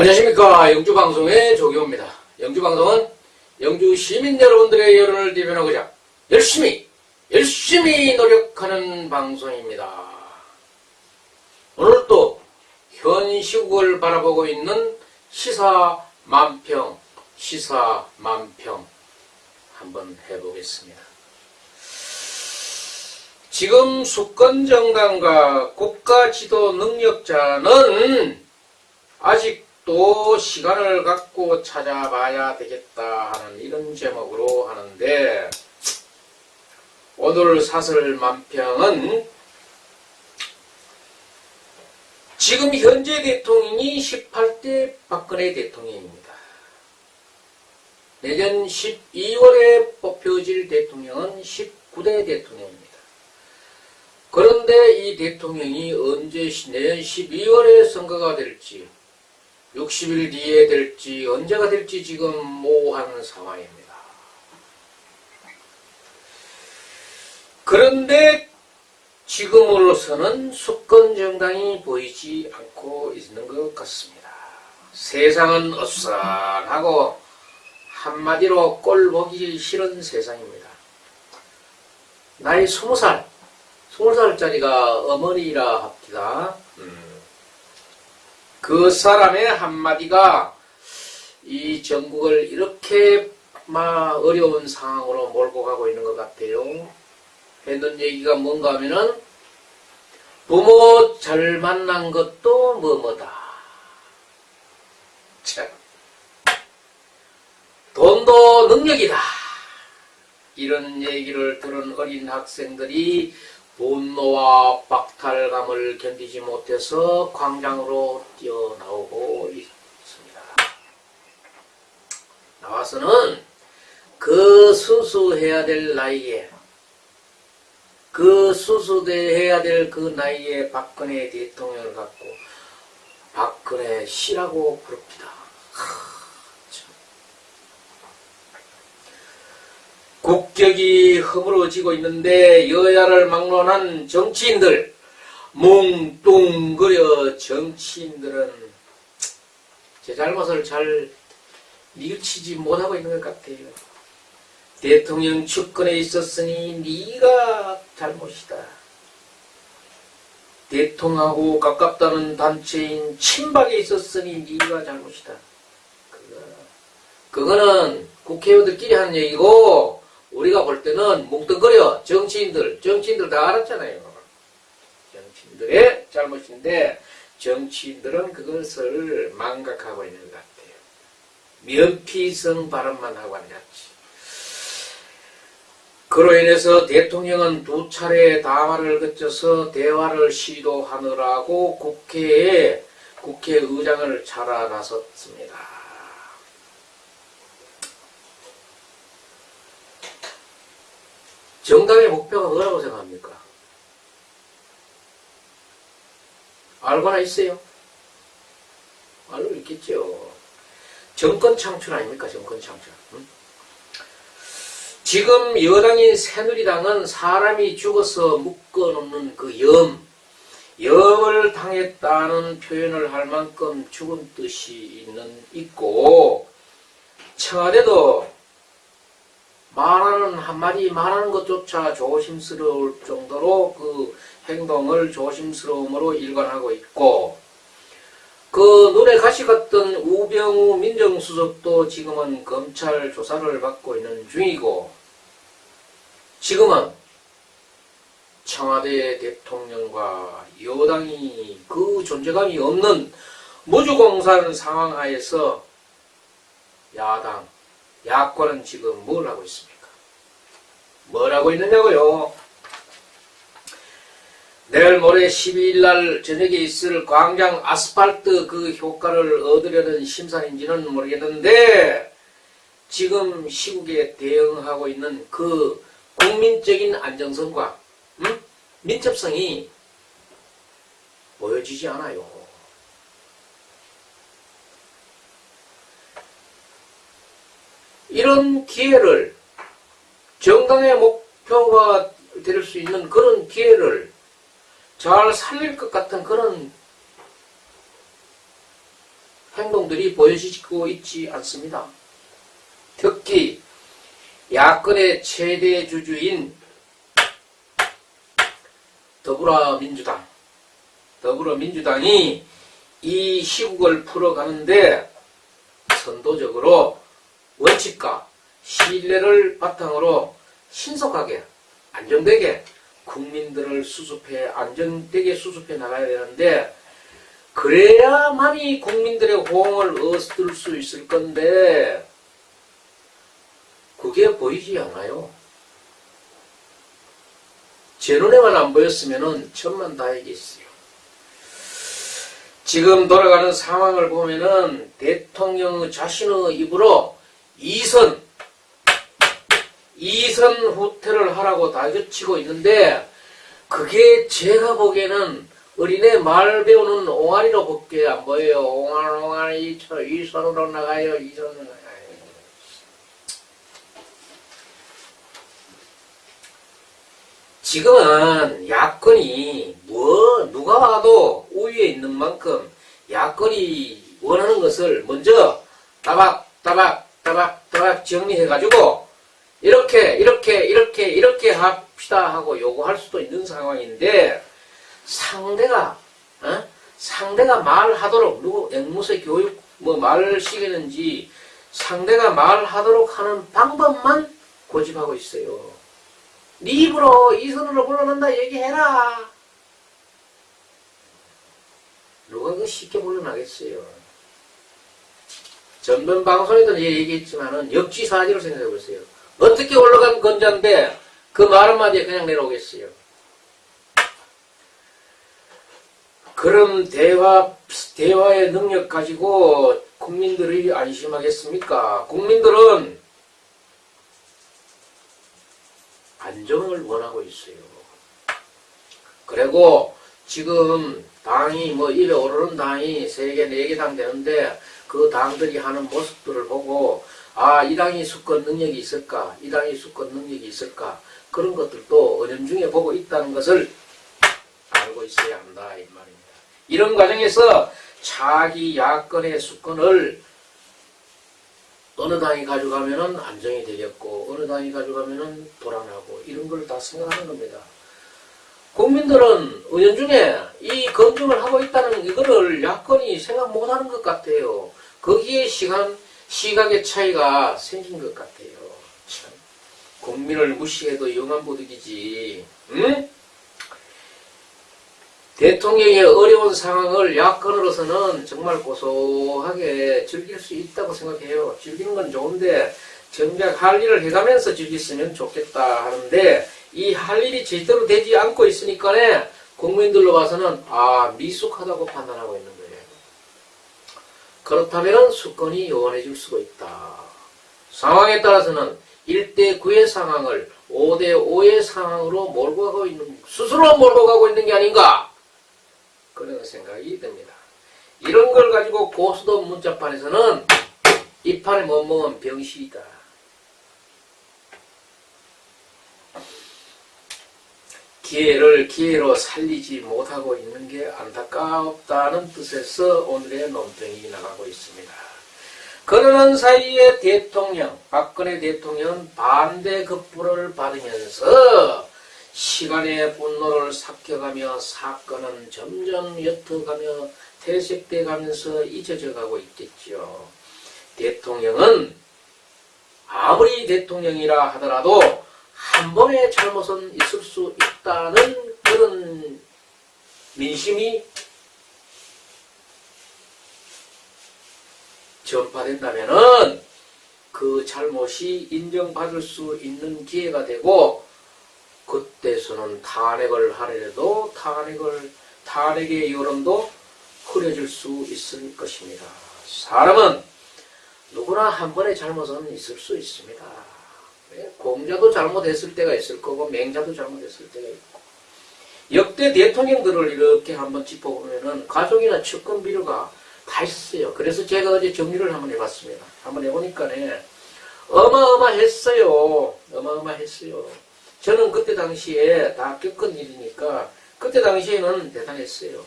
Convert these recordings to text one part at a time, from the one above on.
안녕하십니까. 영주방송의 조기호입니다. 영주방송은 영주 시민 여러분들의 여론을 대변하고자 열심히 노력하는 방송입니다. 오늘 또 현 시국을 바라보고 있는 시사만평 한번 해보겠습니다. 지금 수권정당과 국가지도 능력자는 아직도 시간을 갖고 찾아봐야 되겠다 하는 이런 제목으로 하는데, 오늘 사설만평은 지금 현재 대통령이 18대 박근혜 대통령입니다. 내년 12월에 뽑혀질 대통령은 19대 대통령입니다. 그런데 이 대통령이 언제 내년 12월에 선거가 될지 60일 뒤에 될지 언제가 될지 지금 모호한 상황입니다. 그런데 지금으로서는 수권정당이 보이지 않고 있는 것 같습니다. 세상은 어수선하고 한마디로 꼴보기 싫은 세상입니다. 나이 20살짜리가 어머니라 합디다. 그 사람의 한마디가 이 전국을 이렇게 어려운 상황으로 몰고 가고 있는 것 같아요. 했던 얘기가 뭔가 하면은, 부모 잘 만난 것도 뭐뭐다. 참. 돈도 능력이다. 이런 얘기를 들은 어린 학생들이 분노와 박탈감을 견디지 못해서 광장으로 뛰어나오고 있습니다. 나와서는 그 수수해야 될 나이에, 수수해야 될 그 나이에 박근혜 대통령을 갖고 박근혜 씨라고 부릅니다. 국격이 허물어지고 있는데 여야를 막론한 정치인들, 뭉뚱그려 정치인들은 제 잘못을 잘 뉘우치지 못하고 있는 것 같아요. 대통령 측근에 있었으니 네가 잘못이다. 대통령하고 가깝다는 단체인 친박에 있었으니 네가 잘못이다. 그거는 국회의원들끼리 하는 얘기고, 우리가 볼 때는 뭉뚱그려 정치인들 다 알았잖아요. 정치인들의 잘못인데 정치인들은 그것을 망각하고 있는 것 같아요. 면피성 발언만 하고 앉았지. 그로 인해서 대통령은 2차례 담화를 거쳐서 대화를 시도하느라고 국회의장을 찾아 나섰습니다. 정당의 목표가 뭐라고 생각합니까? 알고나 있어요? 알고 있겠죠. 정권 창출 아닙니까? 정권 창출. 응? 지금 여당인 새누리당은 사람이 죽어서 묶어놓는 그 염을 당했다는 표현을 할 만큼 죽은 뜻이 있고, 청와대도 한마디 말하는 것조차 조심스러울 정도로 그 행동을 조심스러움으로 일관하고 있고, 그 눈에 가시 같던 우병우 민정수석도 지금은 검찰 조사를 받고 있는 중이고, 지금은 청와대 대통령과 여당이 그 존재감이 없는 무주공산 상황 하에서 야권은 지금 뭘 하고 있습니까? 뭘 하고 있느냐고요? 내일 모레 12일날 저녁에 있을 광장 아스팔트 그 효과를 얻으려는 심산인지는 모르겠는데, 지금 시국에 대응하고 있는 그 국민적인 안정성과 민첩성이 보여지지 않아요. 이런 기회를, 정당의 목표가 될 수 있는 그런 기회를 잘 살릴 것 같은 그런 행동들이 보여지고 있지 않습니다. 특히 야권의 최대 주주인 더불어민주당이 이 시국을 풀어가는데 선도적으로 원칙과 신뢰를 바탕으로 신속하게 안정되게 국민들을 안정되게 수습해 나가야 되는데, 그래야만이 국민들의 호응을 얻을 수 있을 건데 그게 보이지 않아요. 제 눈에만 안 보였으면 천만다행이겠어요. 지금 돌아가는 상황을 보면은 대통령 자신의 입으로 이선 후퇴를 하라고 다그치고 있는데, 그게 제가 보기에는 어린애 말 배우는 옹알이로 밖에 안 보여요. 옹알옹알이 이 선으로 나가요. 이 선으로 나가요. 지금은 야권이 누가 와도 우위에 있는 만큼 야권이 원하는 것을 먼저 따박 정리해가지고 이렇게 합시다 하고 요구할 수도 있는 상황인데, 상대가 말하도록, 누구 앵무새 교육 말을 시키는지 상대가 말하도록 하는 방법만 고집하고 있어요. 네 입으로 이선으로 물러난다 얘기해라. 누가 그 쉽게 물러나겠어요. 전번 방송에도 얘기했지만은 역지사지로 생각해보세요. 어떻게 올라간 건자인데 그 말 한마디에 그냥 내려오겠어요. 그럼 대화의 능력 가지고 국민들이 안심하겠습니까? 국민들은 안정을 원하고 있어요. 그리고 지금 당이 입에 오르는 당이 3개, 4개 당 되는데, 그 당들이 하는 모습들을 보고, 이 당이 수권 능력이 있을까? 이 당이 수권 능력이 있을까? 그런 것들도 은연중에 보고 있다는 것을 알고 있어야 한다, 이 말입니다. 이런 과정에서 자기 야권의 수권을 어느 당이 가져가면은 안정이 되겠고, 어느 당이 가져가면은 불안하고, 이런 걸 다 생각하는 겁니다. 국민들은 은연중에 이 검증을 하고 있다는 이거를 야권이 생각 못하는 것 같아요. 거기에 시각의 차이가 생긴 것 같아요. 참, 국민을 무시해도 영안보득이지. 응? 대통령의 어려운 상황을 야권으로서는 정말 고소하게 즐길 수 있다고 생각해요. 즐기는 건 좋은데 정작 할 일을 해가면서 즐겼으면 좋겠다 하는데, 이 할 일이 제대로 되지 않고 있으니까 국민들로 봐서는 미숙하다고 판단하고 있는 거예요. 그렇다면 수권이 요원해질 수가 있다. 상황에 따라서는 1대9의 상황을 5대5의 상황으로 몰고 가고 있는, 스스로 몰고 가고 있는 게 아닌가, 그런 생각이 듭니다. 이런 걸 가지고 고수도 문자판에서는 이 판에 못 먹으면 병시이다. 기회를 기회로 살리지 못하고 있는 게 안타깝다는 뜻에서 오늘의 논평이 나가고 있습니다. 그러는 사이에 박근혜 대통령은 반대 급부를 받으면서 시간의 분노를 삭혀가며 사건은 점점 옅어가며 퇴색돼 가면서 잊혀져 가고 있겠죠. 대통령은 아무리 대통령이라 하더라도 한 번의 잘못은 있을 수 있다는 그런 민심이 전파된다면은 그 잘못이 인정받을 수 있는 기회가 되고, 그때서는 탄핵을 하려도 탄핵의 여론도 흐려질 수 있을 것입니다. 사람은 누구나 한 번의 잘못은 있을 수 있습니다. 공자도 잘못했을 때가 있을 거고, 맹자도 잘못했을 때가 있고, 역대 대통령들을 이렇게 한번 짚어보면은 가족이나 측근 비리가 다 있어요. 그래서 제가 어제 정리를 한번 해봤습니다. 한번 해보니까네, 어마어마했어요. 저는 그때 당시에 다 겪은 일이니까 그때 당시에는 대단했어요.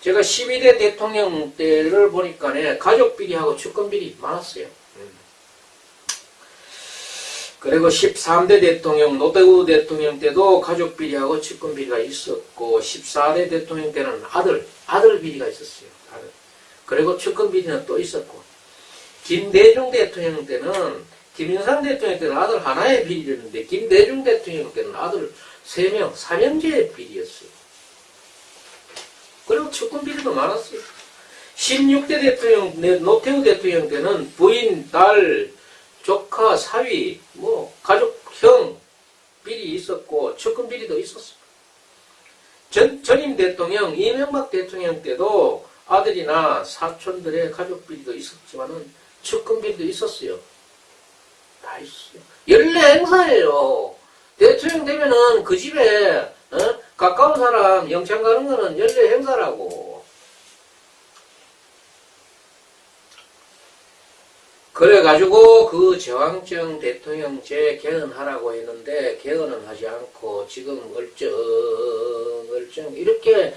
제가 12대 대통령 때를 보니까 가족 비리하고 측근 비리 많았어요. 그리고 13대 대통령, 노태우 대통령 때도 가족 비리하고 측근 비리가 있었고, 14대 대통령 때는 아들 비리가 있었어요. 아들. 그리고 측근 비리는 또 있었고, 김대중 대통령 때는, 김영삼 대통령 때는 아들 하나의 비리였는데, 김대중 대통령 때는 아들 3명, 삼형제의 비리였어요. 그리고 측근 비리도 많았어요. 16대 대통령, 노태우 대통령 때는 부인, 딸, 조카, 사위, 가족, 형, 비리 있었고, 측근 비리도 있었어요. 전임 대통령, 이명박 대통령 때도 아들이나 사촌들의 가족 비리도 있었지만은, 측근 비리도 있었어요. 다 있었어요. 연례 행사예요. 대통령 되면은 그 집에, 가까운 사람 영창 가는 거는 연례 행사라고. 그래가지고 그 저항정 대통령제 개헌하라고 했는데 개헌은 하지 않고 지금 얼쩡 이렇게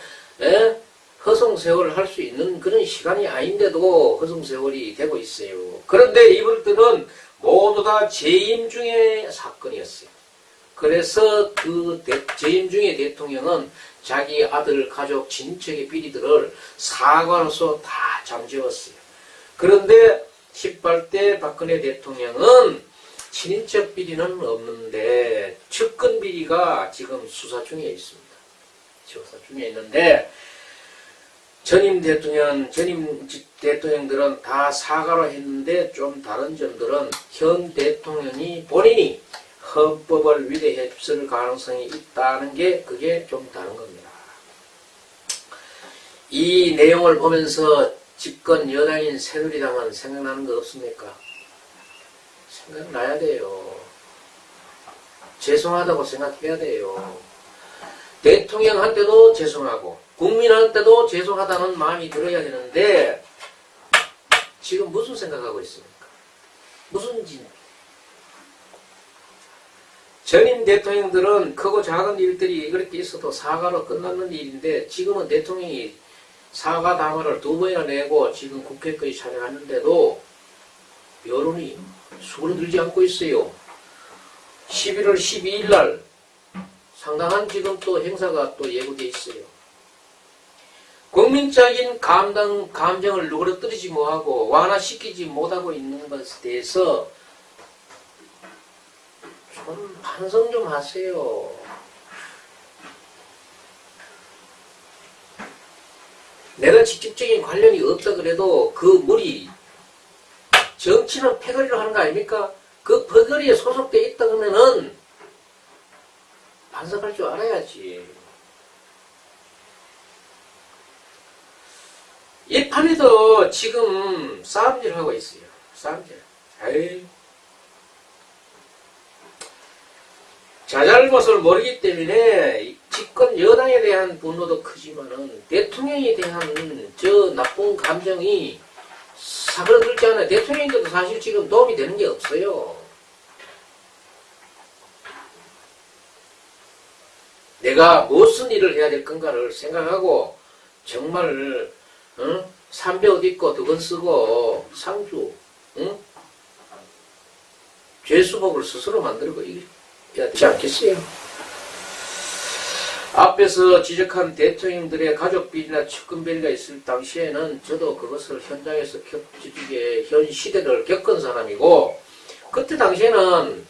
허송세월 할 수 있는 그런 시간이 아닌데도 허송세월이 되고 있어요. 그런데 이분들은 모두 다 재임 중의 사건이었어요. 그래서 그 재임 중의 대통령은 자기 아들, 가족, 친척의 비리들을 사과로서 다 잠재웠어요. 그런데 18대 박근혜 대통령은 친인척 비리는 없는데 측근 비리가 지금 수사 중에 있습니다. 수사 중에 있는데 전임 대통령들은 다 사과로 했는데 좀 다른 점들은 현 대통령이 본인이 헌법을 위배했을 가능성이 있다는 게 그게 좀 다른 겁니다. 이 내용을 보면서 집권 여당인 새누리당은 생각나는 거 없습니까? 생각나야 돼요. 죄송하다고 생각해야 돼요. 대통령한테도 죄송하고 국민한테도 죄송하다는 마음이 들어야 되는데 지금 무슨 생각하고 있습니까? 무슨 짓? 전임 대통령들은 크고 작은 일들이 그렇게 있어도 사과로 끝나는 일인데 지금은 대통령이 사과 담화를 2번이나 내고 지금 국회까지 찾아갔는데도 여론이 수그러들지 않고 있어요. 11월 12일 날 상당한 지금 또 행사가 또 예고되어 있어요. 국민적인 감정을 누그러뜨리지 못하고 완화시키지 못하고 있는 것에 대해서 좀 반성 좀 하세요. 내가 직접적인 관련이 없다 그래도 그 무리 정치는 패거리로 하는 거 아닙니까? 그 패거리에 소속되어 있다 그러면은 반성할 줄 알아야지. 이 판에도 지금 싸움질 하고 있어요. 싸움질. 에이. 자잘못을 모르기 때문에 집권 여당에 대한 분노도 크지만은 대통령에 대한 저 나쁜 감정이 사그러들지 않아요. 대통령인데도 사실 지금 도움이 되는 게 없어요. 내가 무슨 일을 해야 될 건가를 생각하고 정말 3배 옷 입고 덕은 쓰고 상주 죄수복을 스스로 만들고 해야 되지 않겠어요? 앞에서 지적한 대통령들의 가족 비리나 측근 비리가 있을 당시에는 저도 그것을 현장에서 현 시대를 겪은 사람이고 그때 당시에는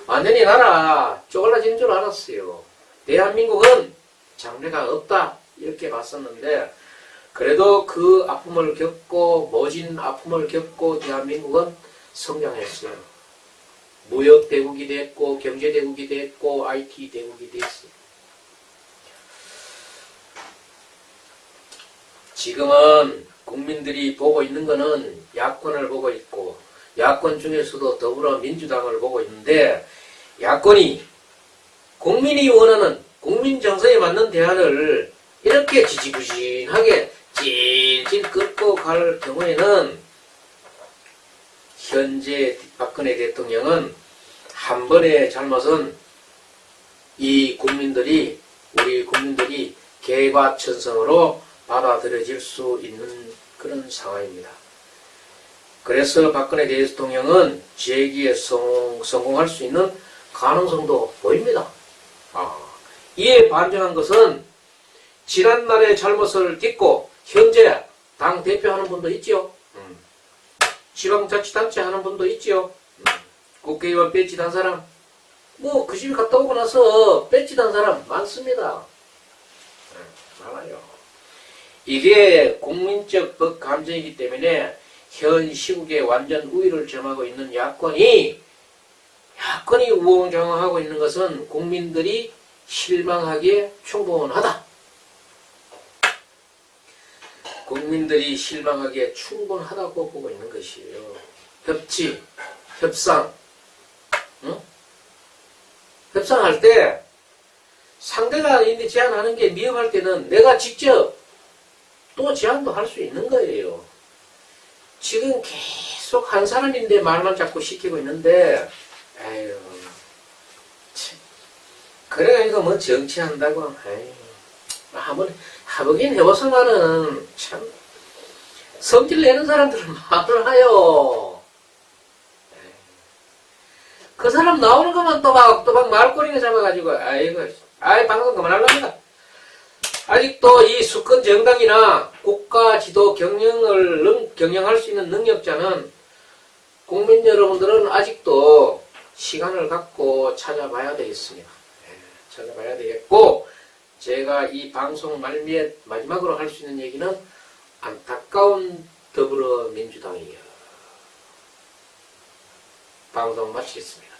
완전히 나라 쪼갈라진 줄 알았어요. 대한민국은 장래가 없다 이렇게 봤었는데 그래도 그 아픔을 겪고 모진 아픔을 겪고 대한민국은 성장했어요. 무역 대국이 됐고 경제 대국이 됐고 IT 대국이 됐어요. 지금은 국민들이 보고 있는 거는 야권을 보고 있고 야권 중에서도 더불어민주당을 보고 있는데 야권이 국민이 원하는 국민 정서에 맞는 대안을 이렇게 지지부진하게 찔찔 끌고 갈 경우에는 현재 박근혜 대통령은 한 번의 잘못은 우리 국민들이 개과천선으로 받아들여질 수 있는 그런 상황입니다. 그래서 박근혜 대통령은 재기에 성공할 수 있는 가능성도 보입니다. 이에 반증한 것은 지난날의 잘못을 딛고 현재 당 대표하는 분도 있지요. 지방자치단체 하는 분도 있지요. 국회의원 배지 단 사람, 뭐 그 집에 갔다 오고 나서 배지 단 사람 많습니다. 많아요. 이게 국민적 법 감정이기 때문에 현 시국에 완전 우위를 점하고 있는 야권이 우왕좌왕하고 있는 것은 국민들이 실망하기에 충분하다. 국민들이 실망하기에 충분하다고 보고 있는 것이에요. 협치, 협상, 응? 협상할 때 상대가 제안하는 게 미흡할 때는 내가 직접 또 제안도 할 수 있는 거예요. 지금 계속 한 사람인데 말만 자꾸 시키고 있는데, 아유, 참. 그래가지고 뭐 정치한다고, 아유, 한번 해보긴 해봤으면은 참 성질 내는 사람들은 말을 하요. 그 사람 나오는 것만 또박 말꼬리가 잡아가지고, 방송 그만하랍니다. 아직도 이 수권 정당이나 국가 지도 경영할 수 있는 능력자는 국민 여러분들은 아직도 시간을 갖고 찾아봐야 되겠습니다. 찾아봐야 되겠고, 제가 이 방송 말미에 마지막으로 할 수 있는 얘기는 안타까운 더불어민주당이에요. 방송 마치겠습니다.